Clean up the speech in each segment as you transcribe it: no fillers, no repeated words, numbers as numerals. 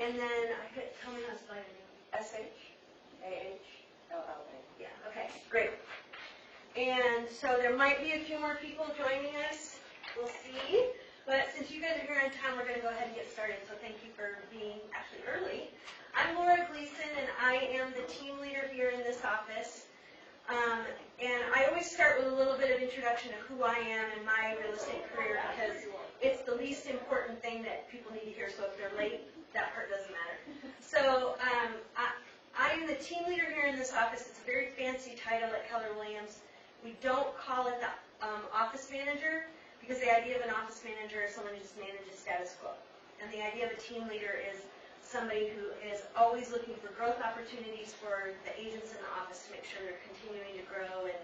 And then, tell me how to spell your name. S-H-A-H-L-L-A. Yeah, okay, great. And so there might be a few more people joining us. We'll see. But since you guys are here on time, we're going to go ahead and get started. So thank you for being actually early. I'm Gleason, and I am the team leader here in this office. And I always start with a little bit of introduction of who I am and my real estate career because it's the least important thing that people need to hear. So if they're late, that part doesn't matter. So I am the team leader here in this office. It's a very fancy title at Keller Williams. We don't call it the office manager because the idea of an office manager is someone who just manages status quo. And the idea of a team leader is somebody who is always looking for growth opportunities for the agents in the office to make sure they're continuing to grow and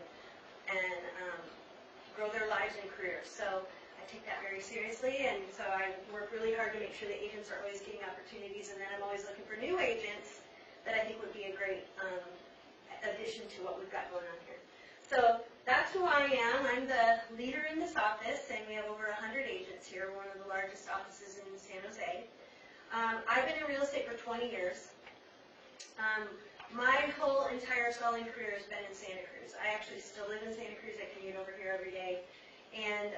grow their lives and careers. So I take that very seriously, and so I work really hard to make sure the agents are always getting opportunities, and then I'm always looking for new agents that I think would be a great addition to what we've got going on here. So that's who I am. I'm the leader in this office, and we have over 100 agents here, one of the largest offices in San Jose. I've been in real estate for 20 years. My whole entire selling career has been in Santa Cruz. I actually still live in Santa Cruz. I commute over here every day. And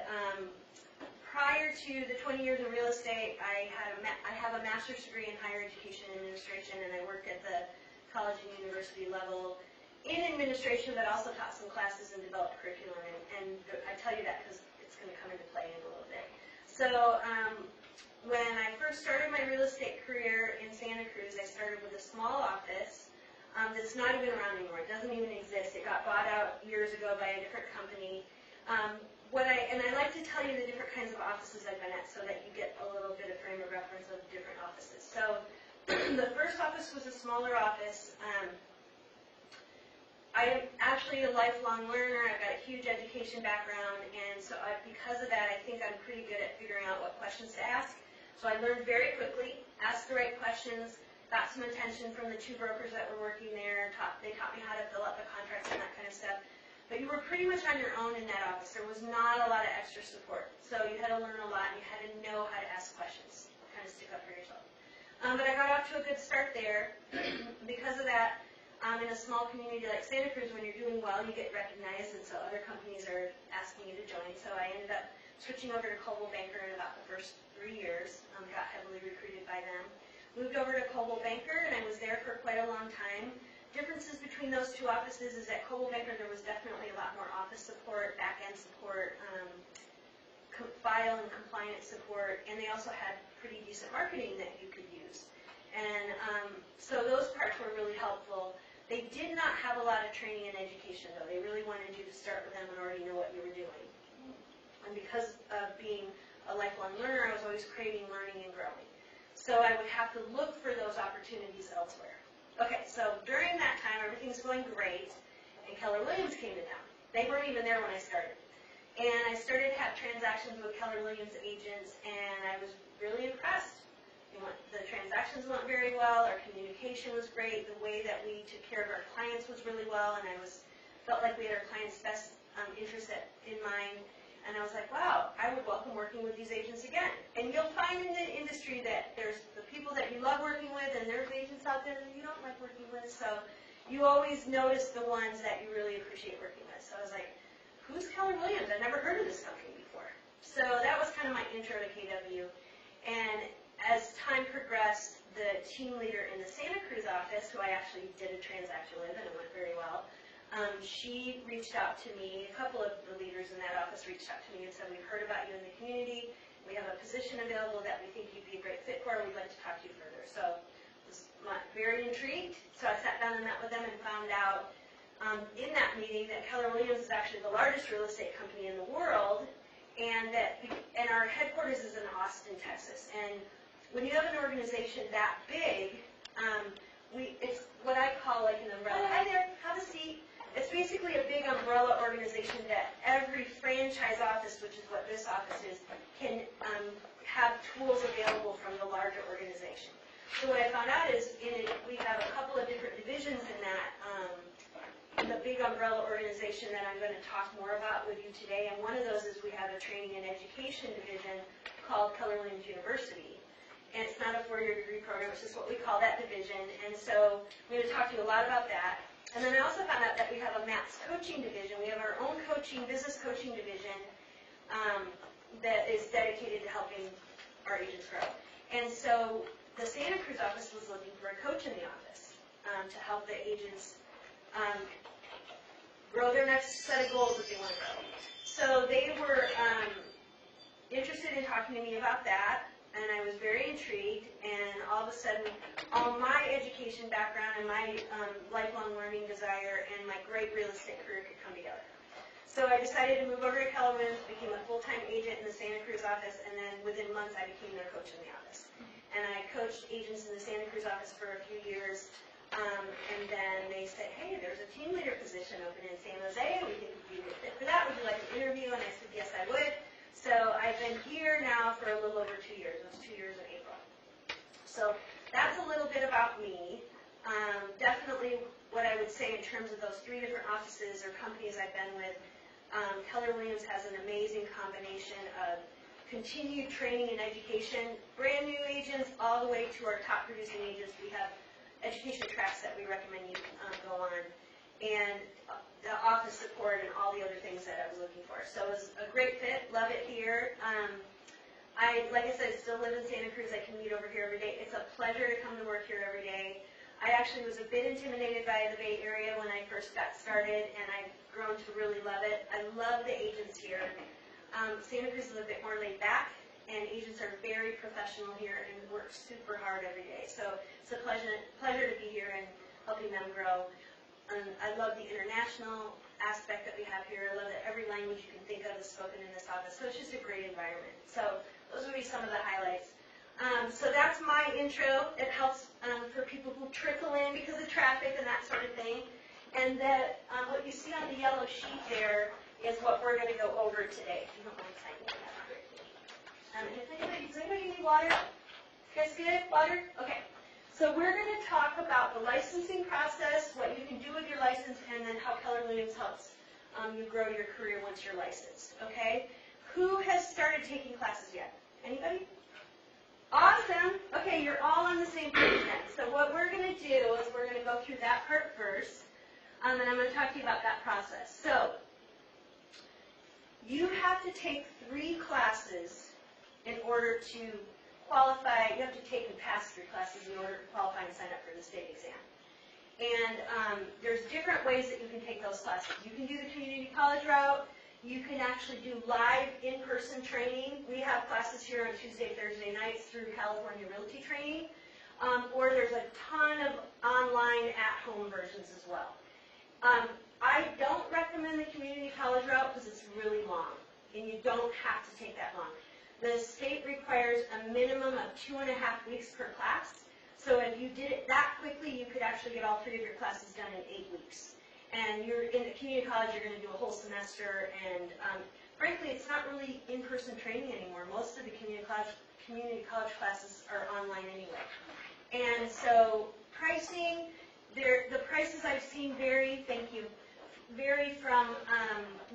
prior to the 20 years in real estate, I have a master's degree in higher education administration, and I worked at the college and university level in administration, but also taught some classes and developed curriculum. And I tell you that because it's going to come into play in a little bit. So when I first started my real estate career in Santa Cruz, I started with a small office that's not even around anymore. It doesn't even exist. It got bought out years ago by a different company. And I like to tell you the different kinds of offices I've been at so that you get a little bit of frame of reference of different offices. So the first office was a smaller office. I am actually a lifelong learner. I've got a huge education background, and so because of that, I think I'm pretty good at figuring out what questions to ask. So I learned very quickly, asked the right questions, got some attention from the two brokers that were working there. They taught me how to fill out the contracts and that kind of stuff. But you were pretty much on your own in that office. There was not a lot of extra support. So you had to learn a lot, and you had to know how to ask questions, kind of stick up for yourself. But I got off to a good start there. Because of that, in a small community like Santa Cruz, when you're doing well, you get recognized, and so other companies are asking you to join. So I ended up switching over to Coldwell Banker in about the first 3 years. Got heavily recruited by them. Moved over to Coldwell Banker, and I was there for quite a long time. Differences between those two offices is at Coldwell Banker there was definitely a lot more office support, back-end support, file and compliance support, and they also had pretty decent marketing that you could use. And so those parts were really helpful. They did not have a lot of training and education, though. They really wanted you to start with them and already know what you were doing. And because of being a lifelong learner, I was always craving learning and growing. So I would have to look for those opportunities elsewhere. Okay, so during that time, everything's going great, and Keller Williams came to town. They weren't even there when I started. And I started to have transactions with Keller Williams agents, and I was really impressed. The transactions went very well, our communication was great, the way that we took care of our clients was really well, and I felt like we had our clients' best interests in mind. And I was like, wow, I would welcome working with these agents again. And you'll find in the industry that there's the people that you love working with, and there's agents out there that you don't like working with. So you always notice the ones that you really appreciate working with. So I was like, who's Keller Williams? I've never heard of this company before. So that was kind of my intro to KW. And as time progressed, the team leader in the Santa Cruz office, who I actually did a transaction with, and it went very well, she reached out to me. A couple of the leaders in that office reached out to me and said, we've heard about you in the community. We have a position available that we think you'd be a great fit for. We'd like to talk to you further. So I was very intrigued. So I sat down and met with them and found out in that meeting that Keller Williams is actually the largest real estate company in the world, and our headquarters is in Austin, Texas. And when you have an organization that big, it's what I call like an umbrella. Hi there, have a seat. It's basically a big umbrella organization that every franchise office, which is what this office is, can have tools available from the larger organization. So what I found out is we have a couple of different divisions in that, in the big umbrella organization that I'm going to talk more about with you today. And one of those is we have a training and education division called Keller Williams University. and it's not a 4-year degree program, it's just what we call that division, and so I'm going to talk to you a lot about that. And then I also found out that we have a MAPS coaching division. We have our own business coaching division that is dedicated to helping our agents grow. And so the Santa Cruz office was looking for a coach in the office to help the agents grow their next set of goals that they want to grow. So they were interested in talking to me about that, and I was very intrigued, and all of a sudden, all my education background and my lifelong learning desire and my great real estate career could come together. So I decided to move over to Keller Williams, became a full-time agent in the Santa Cruz office, and then within months I became their coach in the office. And I coached agents in the Santa Cruz office for a few years, and then they said, hey, there's a team leader position open in San Jose, we think you'd be a good fit for that, would you like an interview? And I said, yes, I would. So I've been here now for a little over 2 years. It was 2 years in April. So that's a little bit about me. Definitely what I would say in terms of those 3 different offices or companies I've been with, Keller Williams has an amazing combination of continued training and education, brand new agents all the way to our top producing agents. We have education tracks that we recommend you go on, and the office support and all the other things that I was looking for. So it was a great fit, love it here. Like I said, still live in Santa Cruz. I commute over here every day. It's a pleasure to come to work here every day. I actually was a bit intimidated by the Bay Area when I first got started, and I've grown to really love it. I love the agents here. Santa Cruz is a bit more laid back, and agents are very professional here and work super hard every day. So it's a pleasure to be here and helping them grow. I love the international aspect that we have here. I love that every language you can think of is spoken in this office. So it's just a great environment. So those would be some of the highlights. So that's my intro. It helps for people who trickle in because of traffic and that sort of thing. And that what you see on the yellow sheet there is what we're going to go over today. If you don't mind signing that. Does anybody need water? You guys good? Water? Okay. So we're going to talk about the licensing process, what you can do with your license, and then how Keller Williams helps you grow your career once you're licensed. Okay? Who has started taking classes yet? Anybody? Awesome. Okay, you're all on the same page then. So what we're going to do is we're going to go through that part first, and I'm going to talk to you about that process. So you have to take 3 classes in order to qualify. You have to take and pass 3 classes in order to qualify and sign up for the state exam. And there's different ways that you can take those classes. You can do the community college route. You can actually do live in-person training. We have classes here on Tuesday, Thursday nights through California Realty Training. Or there's a ton of online at-home versions as well. I don't recommend the community college route because it's really long, and you don't have to take that long. The state requires a minimum of 2.5 weeks per class. So if you did it that quickly, you could actually get all 3 of your classes done in 8 weeks. And you're in the community college, you're going to do a whole semester, and frankly, it's not really in-person training anymore. Most of the community college classes are online anyway. And so pricing, the prices I've seen vary, vary from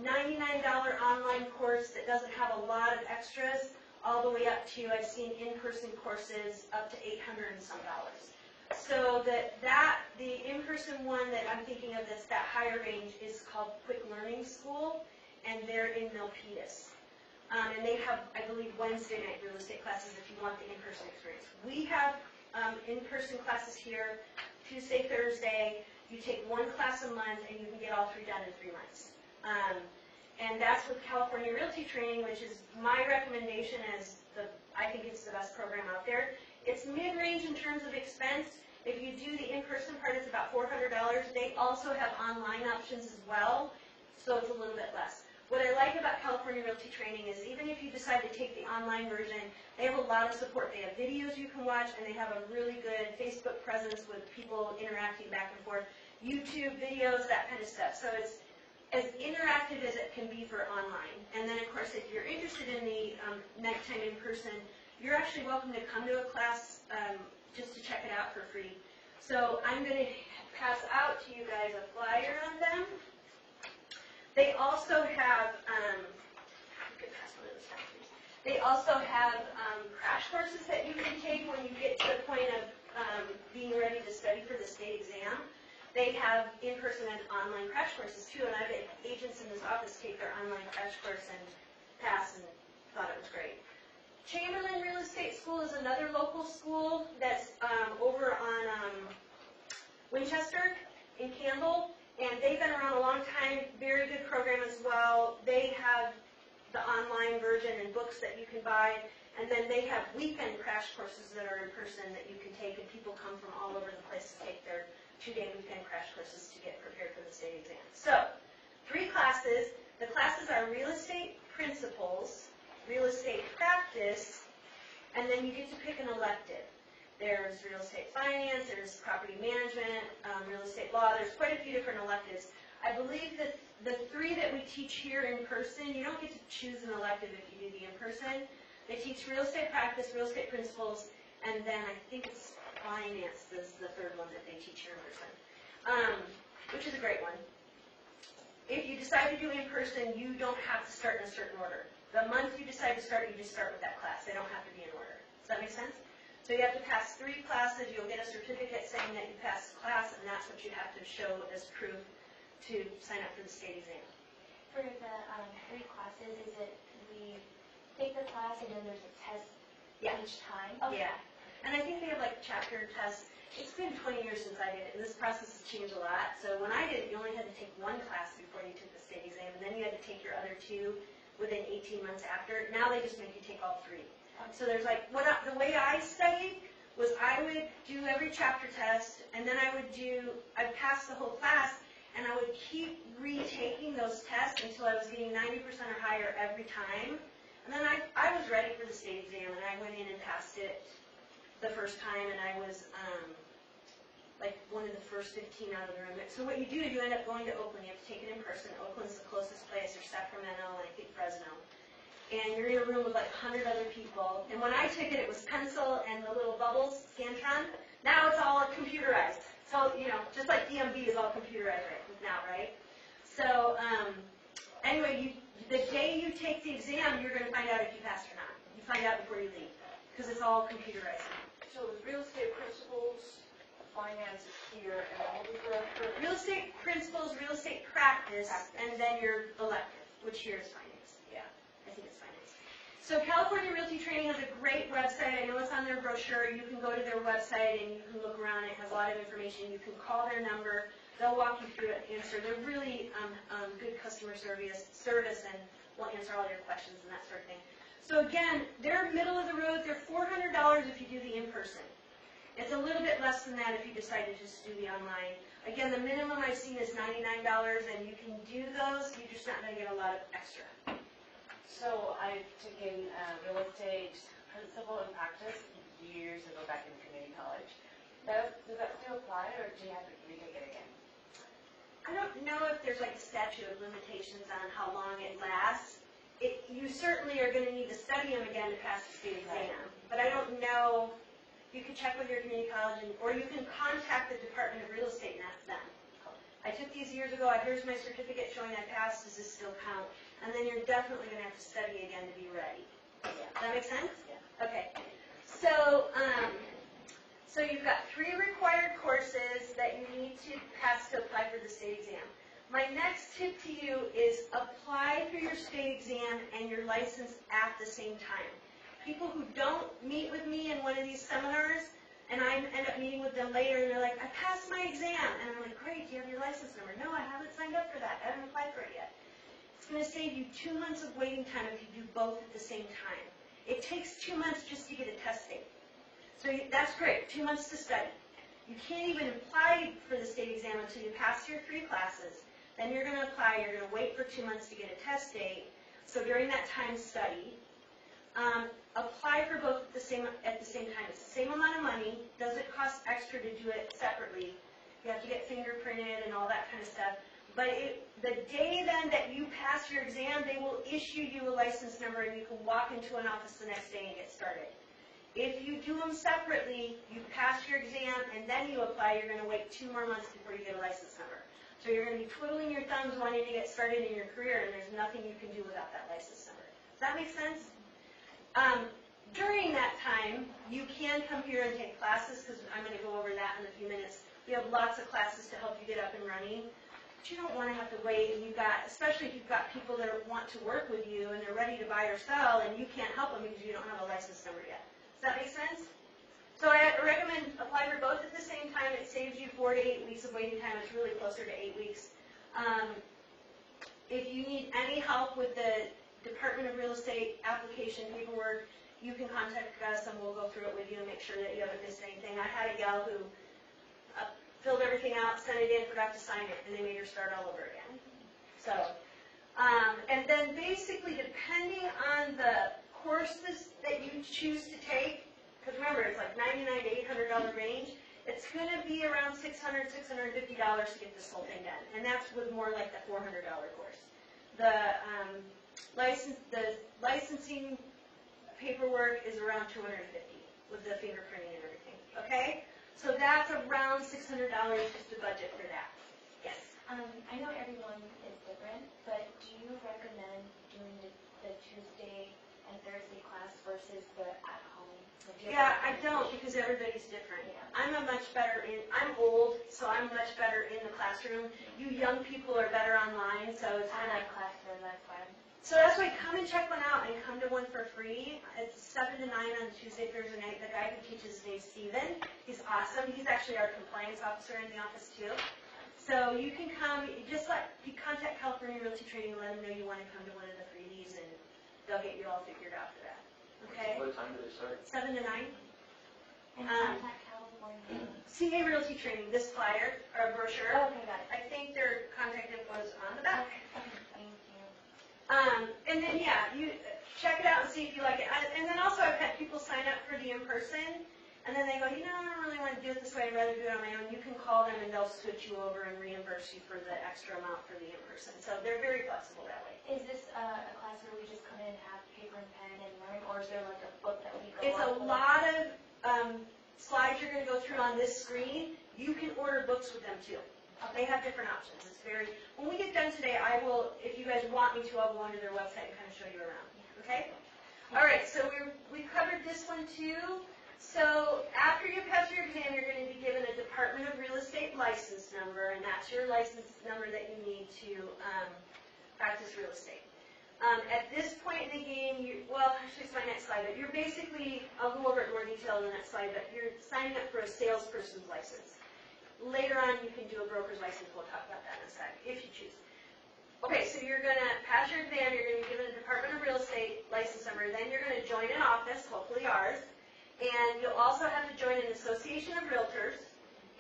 $99 online course that doesn't have a lot of extras all the way up to, I've seen in-person courses up to $800 and some dollars. So the in-person one that I'm thinking of that's that higher range is called Quick Learning School, and they're in Milpitas. And they have, I believe, Wednesday night real estate classes if you want the in-person experience. We have in-person classes here Tuesday, Thursday. You take 1 class a month, and you can get all 3 done in 3 months. And that's with California Realty Training, which is my recommendation as I think it's the best program out there. It's mid-range in terms of expense. If you do the in-person part, it's about $400. They also have online options as well, so it's a little bit less. What I like about California Realty Training is even if you decide to take the online version, they have a lot of support. They have videos you can watch, and they have a really good Facebook presence with people interacting back and forth, YouTube videos, that kind of stuff. So it's as interactive as it can be for online. And then, of course, if you're interested in the nighttime in-person, you're actually welcome to come to a class just to check it out for free. So I'm going to pass out to you guys a flyer on them. They also have, you can pass one of those back, please. They also have crash courses that you can take when you get to the point of being ready to study for the state exam. They have in-person and online crash courses too, and I've had agents in this office take their online crash course and pass and thought it was great. Chamberlain Real Estate School is another local school that's over on Winchester in Campbell, and they've been around a long time, very good program as well. They have the online version and books that you can buy, and then they have weekend crash courses that are in person that you can take, and people come from all over the place to take their 2-day weekend crash courses to get prepared for the state exam. So, 3 classes. The classes are real estate principles, real estate practice, and then you get to pick an elective. There's real estate finance, there's property management, real estate law. There's quite a few different electives. I believe that the 3 that we teach here in person, you don't get to choose an elective if you do the in-person. They teach real estate practice, real estate principles, and then I think it's finance is the 3rd one that they teach here in person, which is a great one. If you decide to do in person, you don't have to start in a certain order. The month you decide to start, you just start with that class. They don't have to be in order. Does that make sense? So you have to pass 3 classes. You'll get a certificate saying that you passed the class, and that's what you have to show as proof to sign up for the state exam. For the 3 classes, is it we take the class and then there's a test each time? Okay. Yeah. And I think they have like chapter tests. It's been 20 years since I did it, and this process has changed a lot. So when I did it, you only had to take 1 class before you took the state exam, and then you had to take your other 2 within 18 months after. Now they just make you take all 3. So there's like, the way I studied was I would do every chapter test, and then I'd pass the whole class, and I would keep retaking those tests until I was getting 90% or higher every time. And then I was ready for the state exam, and I went in and passed it the first time, and I was like one of the first 15 out of the room. So what you do is you end up going to Oakland. You have to take it in person. Oakland's the closest place, or Sacramento, and I think Fresno. And you're in a room with like 100 other people. And when I took it, it was pencil and the little bubbles, Scantron. Now it's all computerized. So, just like DMV is all computerized now, right? So, anyway, the day you take the exam, you're going to find out if you passed or not. You find out before you leave, because it's all computerized. So it's real estate principles, finance is here, and then what was the other? Real estate principles, real estate practice, and then your elective, which here is finance. Yeah, I think it's finance. So California Realty Training has a great website. I know it's on their brochure. You can go to their website and you can look around. It has a lot of information. You can call their number. They'll walk you through it and answer. They're really good customer service and will answer all your questions and that sort of thing. So again, they're middle of the road. They're $400 if you do the in-person. It's a little bit less than that if you decide to just do the online. Again, the minimum I've seen is $99, and you can do those. You're just not going to get a lot of extra. So I've taken real estate principle and practice years ago back in community college. Does that still apply, or do you have to retake it again? I don't know if there's like a statute of limitations on how long it lasts. You certainly are going to need to study them again to pass the state exam. But I don't know. You can check with your community college, or you can contact the Department of Real Estate and ask them. I took these years ago. Here's my certificate showing I passed. Does this still count? And then you're definitely going to have to study again to be ready. Yeah. Does that make sense? Yeah. Okay. So, so you've got 3 required courses that you need to pass to apply for the state exam. My next tip to you is apply for your state exam and your license at the same time. People who don't meet with me in one of these seminars, and I end up meeting with them later, and they're like, I passed my exam. And I'm like, great, do you have your license number? No, I haven't signed up for that. I haven't applied for it yet. It's going to save you 2 months of waiting time if you do both at the same time. It takes 2 months just to get a test date. So that's great, 2 months to study. You can't even apply for the state exam until you pass your 3 classes. Then you're going to apply. You're going to wait for 2 months to get a test date. So during that time, study. Apply for both at the same time. It's the same amount of money. Does it cost extra to do it separately? You have to get fingerprinted and all that kind of stuff. But the day then that you pass your exam, they will issue you a license number, and you can walk into an office the next day and get started. If you do them separately, you pass your exam and then you apply, you're going to wait 2 more months before you get a license number. So you're going to be twiddling your thumbs wanting to get started in your career, and there's nothing you can do without that license number. Does that make sense? During that time, you can come here and take classes, because I'm going to go over that in a few minutes. We have lots of classes to help you get up and running. But you don't want to have to wait, and especially if you've got people that want to work with you and they're ready to buy or sell, and you can't help them because you don't have a license number yet. Does that make sense? So I recommend apply for both at the same time. It saves you 4 to 8 weeks of waiting time. It's really closer to 8 weeks. If you need any help with the Department of Real Estate application paperwork, you can contact us and we'll go through it with you and make sure that you haven't missed anything. I had a gal who filled everything out, sent it in, forgot to sign it, and they made her start all over again. So, and then basically depending on the courses that you choose to take, because remember it's like $99 to $800 range, it's going to be around $600, $650 to get this whole thing done. And that's with more like the $400 course. The licensing paperwork is around $250 with the fingerprinting and everything. Okay? So that's around $600 just to budget for that. Yes? I know everyone is different, but do you recommend doing the Tuesday and Thursday class versus the at home? Yeah, I don't, because everybody's different. Yeah. I'm old, so I'm much better in the classroom. You young people are better online, so it's I kind of like classroom, that's fine. So that's why come and check one out and come to one for free. It's 7 to 9 on Tuesday, Thursday night. The guy who teaches his name's Steven. He's awesome. He's actually our compliance officer in the office too. So you can come, you contact California Realty Trading and let them know you want to come to one of the freebies and they'll get you all figured out for that. Okay? What time do they start? 7 to 9. And contact California. CA Realty Trading, this flyer, or brochure. Okay, got it. I think their contact info is on the back. Okay, thank you. And then, yeah, you check it out and see if you like it. And then also I've had people sign up for the in-person, and then they go, I don't really want to do it this way. I'd rather do it on my own. You can call them, and they'll switch you over and reimburse you for the extra amount for the in-person. So they're very flexible that way. Is this a class where we just come in, have paper and pen and learn, or is there like a book that we go It's a off of? lot of slides you're going to go through on this screen. You can order books with them, too. They have different options. When we get done today, I will, if you guys want me to, I'll go onto their website and kind of show you around. Okay? All right, so we covered this one too. So after you pass your exam, you're going to be given a Department of Real Estate license number, and that's your license number that you need to practice real estate. At this point in the game, actually it's my next slide, but you're basically, I'll go over it in more detail in the next slide, but you're signing up for a salesperson's license. Later on, you can do a broker's license. We'll talk about that in a sec, if you choose. Okay, so you're going to pass your exam. You're going to be given a Department of Real Estate license number. Then you're going to join an office, hopefully ours. And you'll also have to join an association of realtors.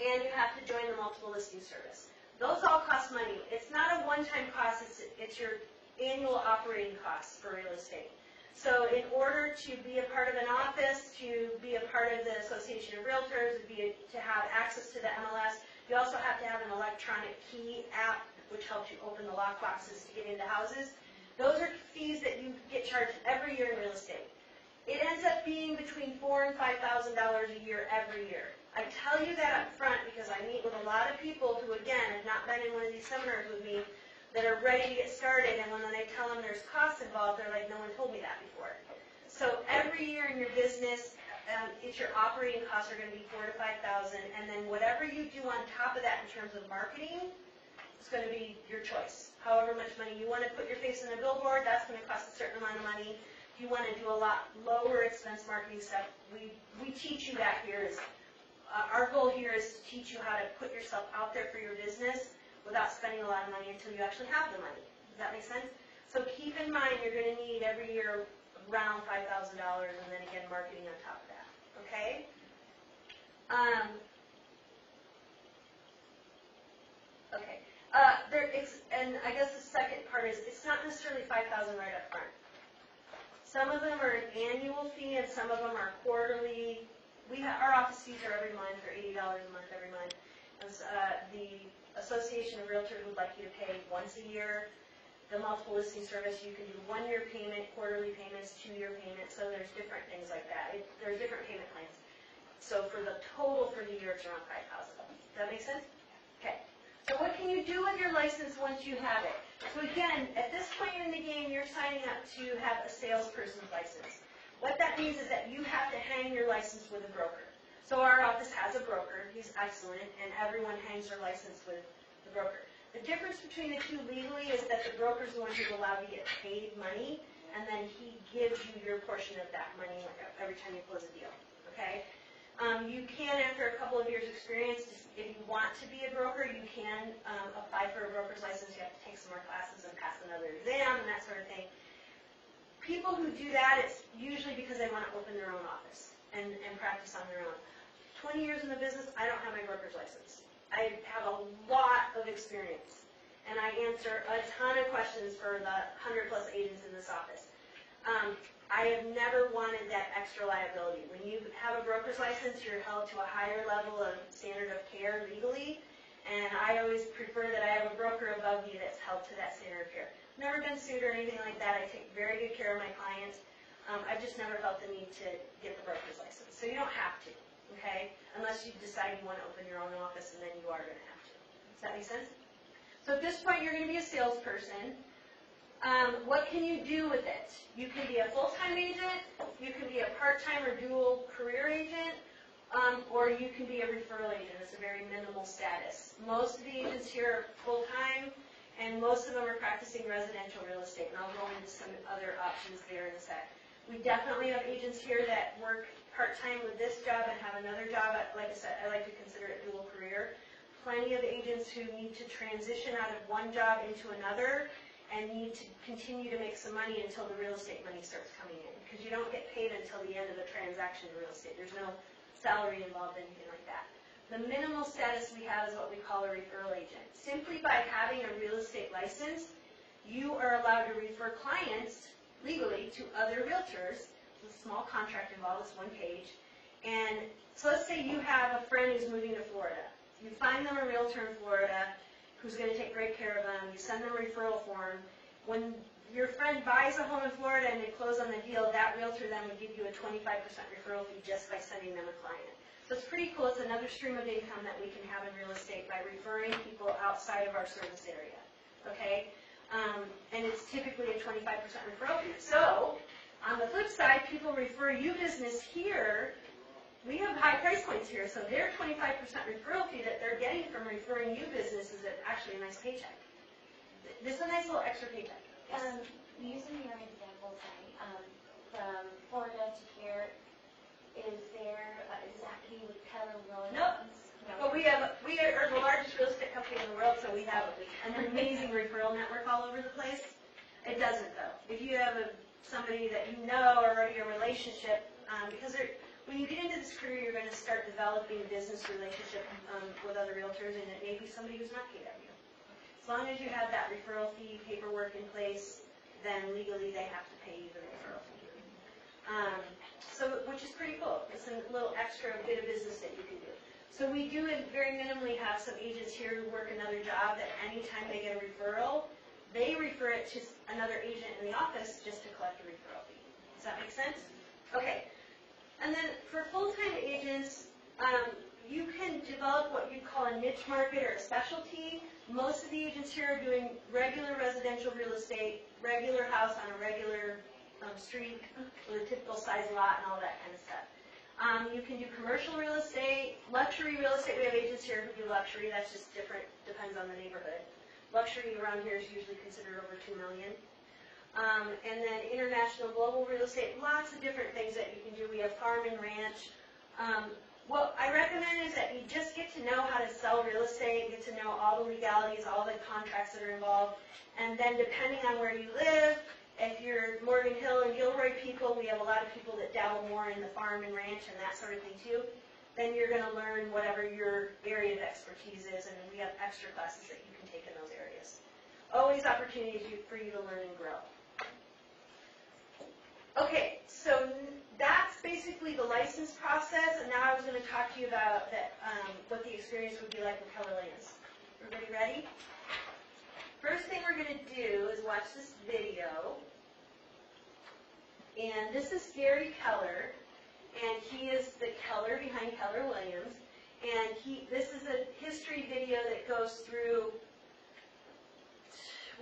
And you have to join the multiple listing service. Those all cost money. It's not a one-time cost. It's your annual operating costs for real estate. So in order to be a part of an office, to be a part of the Association of Realtors, to have access to the MLS, you also have to have an electronic key app, which helps you open the lock boxes to get into houses. Those are fees that you get charged every year in real estate. It ends up being between $4,000 and $5,000 a year every year. I tell you that up front because I meet with a lot of people who, again, have not been in one of these seminars with me, that are ready to get started, and when I tell them there's costs involved, they're like, no one told me that before. So every year in your business, it's your operating costs are going to be $4,000 to $5,000, and then whatever you do on top of that in terms of marketing, it's going to be your choice. However much money you want to put your face in a billboard, that's going to cost a certain amount of money. If you want to do a lot lower expense marketing stuff, we teach you that here. Our goal here is to teach you how to put yourself out there for your business without spending a lot of money until you actually have the money. Does that make sense? So keep in mind you're going to need every year around $5,000 and then again marketing on top of that. Okay? Okay. And I guess the second part is it's not necessarily $5,000 right up front. Some of them are an annual fee and some of them are quarterly. Our office fees are every month, or $80 a month every month. And, the Association of Realtors would like you to pay once a year. The multiple listing service, you can do 1-year payment, quarterly payments, 2-year payments, so there's different things like that. There's different payment plans. So for the total for the year, it's around $5,000. Does that make sense? Okay. So what can you do with your license once you have it? So again, at this point in the game, you're signing up to have a salesperson's license. What that means is that you have to hang your license with a broker. So our office has a broker, he's excellent, and everyone hangs their license with the broker. The difference between the two legally is that the broker's the one who's allowed to get paid money, and then he gives you your portion of that money every time you close a deal, okay? You can, after a couple of years' experience, if you want to be a broker, you can apply for a broker's license. You have to take some more classes and pass another exam and that sort of thing. People who do that, it's usually because they want to open their own office and practice on their own. 20 years in the business, I don't have my broker's license. I have a lot of experience, and I answer a ton of questions for the 100+ agents in this office. I have never wanted that extra liability. When you have a broker's license, you're held to a higher level of standard of care legally, and I always prefer that I have a broker above me that's held to that standard of care. Never been sued or anything like that. I take very good care of my clients. I've just never felt the need to get the broker's license. So you don't have to, okay? Unless you decide you want to open your own office, and then you are going to have to. Does that make sense? So at this point, you're going to be a salesperson. What can you do with it? You can be a full-time agent, you can be a part-time or dual career agent, or you can be a referral agent. It's a very minimal status. Most of the agents here are full-time, and most of them are practicing residential real estate, and I'll go into some other options there in a sec. We definitely have agents here that work part-time with this job and have another job. Like I said, I like to consider it dual career. Plenty of agents who need to transition out of one job into another and need to continue to make some money until the real estate money starts coming in, because you don't get paid until the end of the transaction in real estate. There's no salary involved, anything like that. The minimal status we have is what we call a referral agent. Simply by having a real estate license, you are allowed to refer clients legally to other realtors. There's a small contract involved, it's one page. And so let's say you have a friend who's moving to Florida. You find them a realtor in Florida who's going to take great care of them. You send them a referral form. When your friend buys a home in Florida and they close on the deal, that realtor then would give you a 25% referral fee just by sending them a client. So it's pretty cool. It's another stream of income that we can have in real estate by referring people outside of our service area. Okay? And it's typically a 25% referral fee. So on the flip side, people refer you business here. We have high price points here, so their 25% referral fee that they're getting from referring you business is actually a nice paycheck. This is a nice little extra paycheck. Using your examples, from Florida to here, does that have to be with Keller Williams? Nope. No. But we are the largest real estate company in the world, so we have an amazing referral network all over the place. It doesn't, though. If you have somebody that you know or already a relationship, because when you get into this career, you're going to start developing a business relationship with other realtors, and it may be somebody who's not KW. As long as you have that referral fee paperwork in place, then legally they have to pay you the referral fee. Which is pretty cool. It's a little extra bit of business that you can do. So we do very minimally have some agents here who work another job that anytime they get a referral, they refer it to another agent in the office just to collect a referral fee. Does that make sense? Okay. And then for full-time agents, you can develop what you call a niche market or a specialty. Most of the agents here are doing regular residential real estate, regular house on a regular street with a typical size lot and all that kind of stuff. You can do commercial real estate, luxury real estate. We have agents here who do luxury. That's just different, depends on the neighborhood. Luxury around here is usually considered over $2 million. And then international global real estate, lots of different things that you can do. We have farm and ranch. What I recommend is that you just get to know how to sell real estate, get to know all the legalities, all the contracts that are involved, and then depending on where you live, if you're Morgan Hill and Gilroy people, we have a lot of people that dabble more in the farm and ranch and that sort of thing too, then you're going to learn whatever your area of expertise is, and we have extra classes that you can take in those areas. Always opportunities for you to learn and grow. Okay, so that's basically the license process, and now I was going to talk to you about what the experience would be like with Keller Williams. Everybody ready? First thing we're going to do is watch this video, and this is Gary Keller, and he is the Keller behind Keller Williams, and this is a history video that goes through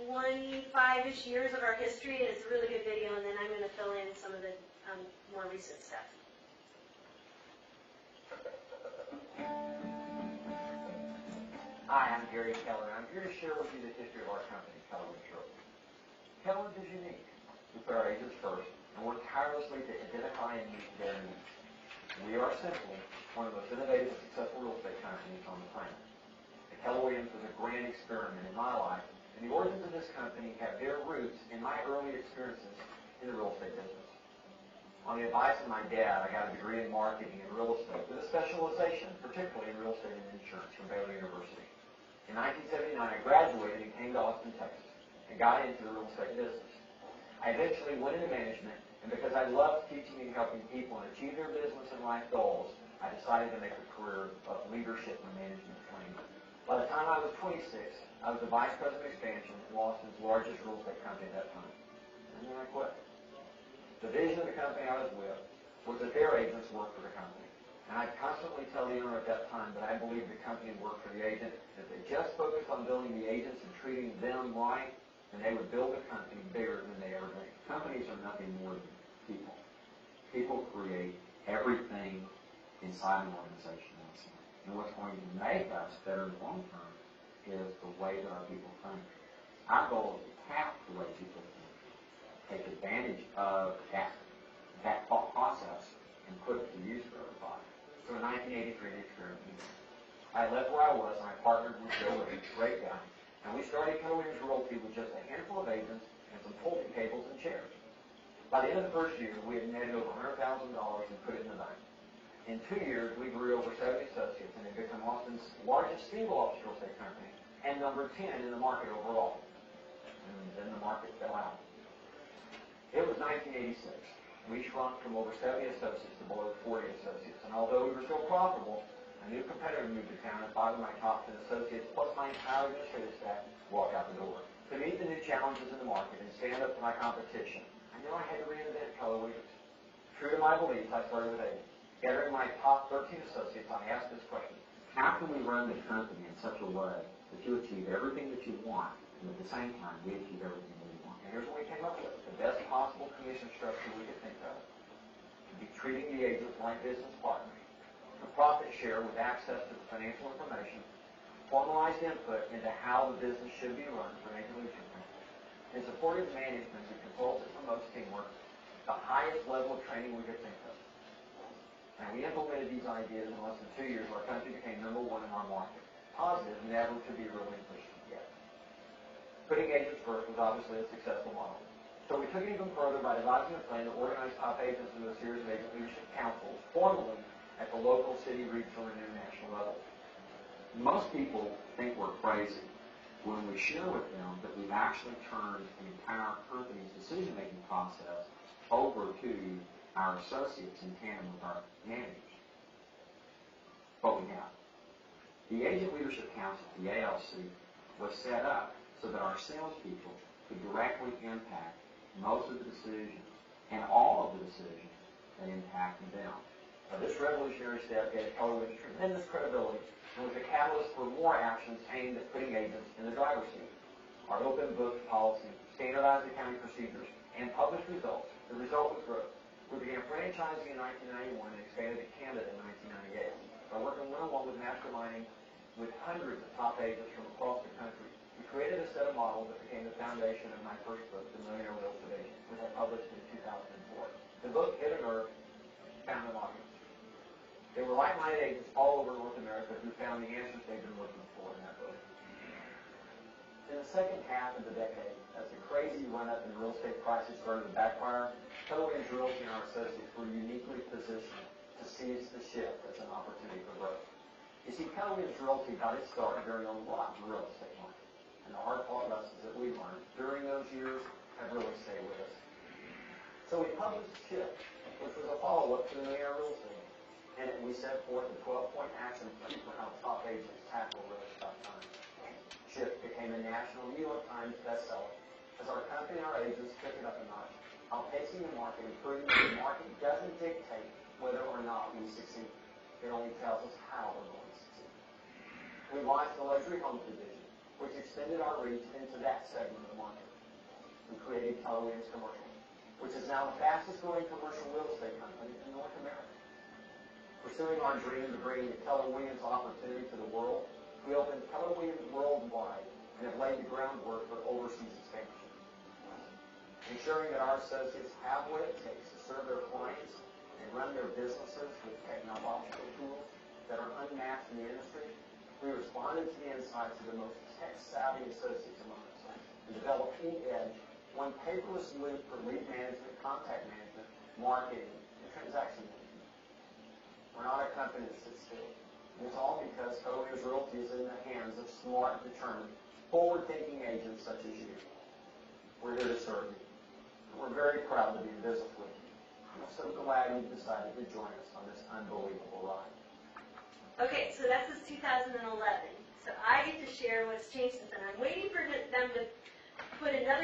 25-ish years of our history, and it's a really good video, and then I'm going to fill in some of the more recent stuff. Hi, I'm Gary Keller. I'm here to share with you the history of our company, Keller Insurance. Keller is unique. We put our agents first and work tirelessly to identify and meet their needs. We are simply one of the most innovative and successful real estate companies on the planet. The Keller Williams was a grand experiment in my life, and the origins of this company have their roots in my early experiences in the real estate business. On the advice of my dad, I got a degree in marketing and real estate with a specialization, particularly in real estate and insurance from Baylor University. In 1979, I graduated and came to Austin, Texas, and got into the real estate business. I eventually went into management, and because I loved teaching and helping people and achieve their business and life goals, I decided to make a career of leadership and management training. By the time I was 26, I was the vice president of expansion in Austin's largest real estate company at that time. And then I quit. The vision of the company I was with was that their agents worked for the company. And I'd constantly tell the owner at that time that I believed the company worked for the agent. If they just focused on building the agents and treating them right, then they would build a company bigger than they ever dreamed. Companies are nothing more than people. People create everything inside an organization. And what's going to make us better in the long term is the way that our people think. Our goal is to tap the way people think, take advantage of that thought process, and put it to use for everybody. So in 1983, the experiment began. I left where I was, and I partnered with Joe Ray, great guy, and we started Keller Williams Realty with just a handful of agents and some folding tables and chairs. By the end of the first year, we had netted over $100,000 and put it in the bank. In 2 years, we grew over 70 associates and had become Austin's largest single-office real estate company and number 10 in the market overall. And then the market fell out. It was 1986. We shrunk from over 70 associates to below 40 associates. And although we were still profitable, a new competitor moved to town and 5 of my top 10 associates, plus my entire administrative staff, walked out the door. To meet the new challenges in the market and stand up to my competition, I knew I had to reinvent Keller Williams. True to my beliefs, I started with agents. Gathering my top 13 associates, I asked this question: how can we run the company in such a way that you achieve everything that you want, and at the same time, we achieve everything we want? And here's what we came up with: the best possible commission structure we could think of, to be treating the agents like business partners, a profit share with access to the financial information, formalized input into how the business should be run for an agent leadership company, and supportive management who consults and promotes teamwork, the highest level of training we could think of. And we implemented these ideas in less than 2 years. Our country became number 1 in our market. Positive, never to be really pushed yet. Putting agents first was obviously a successful model. So we took it even further by devising a plan to organize top agents into a series of agent leadership councils, formally at the local, city, regional, and international level. Most people think we're crazy when we share with them that we've actually turned the entire company's decision-making process over to our associates in tandem with our managers. But we have. The Agent Leadership Council, the ALC, was set up so that our salespeople could directly impact most of the decisions and all of the decisions that impacted them. Now, this revolutionary step gave Keller Williams tremendous credibility and was a catalyst for more actions aimed at putting agents in the driver's seat. Our open book policy, standardized accounting procedures, and published results. The result was growth. We began franchising in 1991 and expanded to Canada in 1998. By working one-on-one with masterminding with hundreds of top agents from across the country, we created a set of models that became the foundation of my first book, The Millionaire Real Estate Agent, which I published in 2004. The book hit a nerve, found an audience. There were like-minded agents all over North America who found the answers they've been looking for in that book. In the second half of the decade, as the crazy run-up in real estate prices started to backfire, Keller Williams Realty and our associates were uniquely positioned to seize the shift as an opportunity for growth. You see, Keller Williams Realty got its start during a lot of real estate market, and the hard-fought lessons that we learned during those years have really stayed with us. So we published Shift, which was a follow-up to the Millionaire Real Estate, and we set forth a 12-point action plan for how top agents tackle really tough times. Shift became a national New York Times bestseller as our company and our agents took it up a notch, outpacing the market and proving that the market doesn't dictate whether or not we succeed. It only tells us how we're going to succeed. We launched the luxury home division, which extended our reach into that segment of the market. We created Keller Williams Commercial, which is now the fastest growing commercial real estate company in North America. Pursuing our dream to bring the Keller Williams opportunity to the world, we opened Keller Williams Worldwide and have laid the groundwork for overseas expansion. Ensuring that our associates have what it takes to serve their clients and run their businesses with technological tools that are unmatched in the industry, we responded to the insights of the most tech-savvy associates among us and developed Edge, one paperless loop for lead management, contact management, marketing, and transaction management. We're not a company that sits still. And it's all because Keller Williams Realty is in the hands of smart, determined, forward-thinking agents such as you. We're here to serve you. And we're very proud to be in business with you. I'm so glad you decided to join us on this unbelievable ride. Okay, so that's 2011. So I get to share what's changed since then. I'm waiting for them to put another